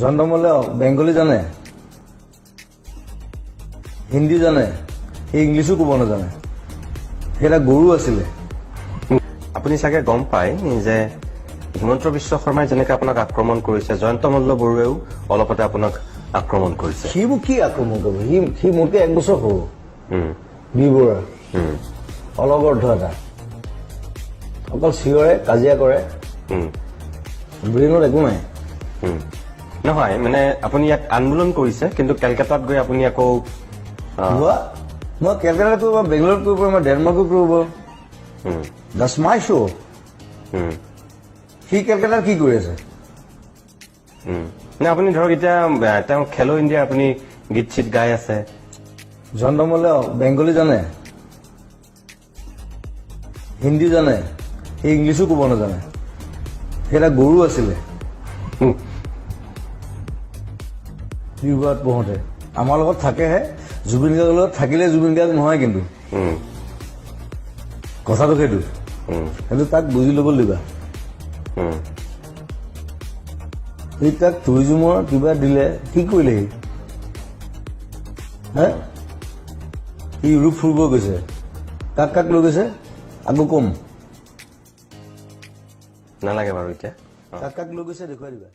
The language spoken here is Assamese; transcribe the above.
জন্মলে বেংগলী জানে, হিন্দী জানে, সি ইংলিছো ক'ব নাজানে। সেইটা গৰু আছিলে। আপুনি চাগে গম পায় যে হিমন্ত বিশ্ব শৰ্মাই যেনেকে আপোনাক আক্ৰমণ কৰিছে, জয়ন্ত মল্ল বৰুৱাইও অলপতে আপোনাক আক্ৰমণ কৰিছে। সি মোক কি আক্ৰমণ কৰিব? সি মোতকে 1 বছৰ সৰু। বি বৰুৱা অলগৰ্ধ এটা, অকল চিঞৰে, কাজিয়া কৰে, ব্ৰেইনত একো নাই। নহয় মানে আপুনি ইয়াত আন্দোলন কৰিছে, কিন্তু কেলকাতাত গৈ আপুনি আকৌ মই কেলকাতাত কৰিব, বেংগলোৰত কৰিব, মই ডেনমাৰ্কত কৰিব। দাটছ মাই শ্ব'। সি কেলকাতাত কি কৰি আছে? আপুনি ধৰক এতিয়া তেওঁ খেলো ইণ্ডিয়া আপুনি গীত চিত গাই আছে। জন্মলে বেংগলী জানে, হিন্দী জানে, সি ইংলিছো ক'ব নাজানে। সেইটা গৰু আছিলে। বিবাদ পঢ়োতে আমাৰ লগত থাকেহে, জুবিন গাৰ্গৰ লগত থাকিলে জুবিন গাৰ্গ নহয়। কিন্তু কথাটো সেইটো তাক বুজি ল'ব দিবা। সি তাক টুৰিজিমৰ কিবা দিলে, কি কৰিলে সি ইউৰোপ ফুৰিব গৈছে। কাক কাক লৈ গৈছে আকৌ কম, নালাগে বাৰু এতিয়া। কাক কাক লৈ গৈছে দেখুৱাই দিবা।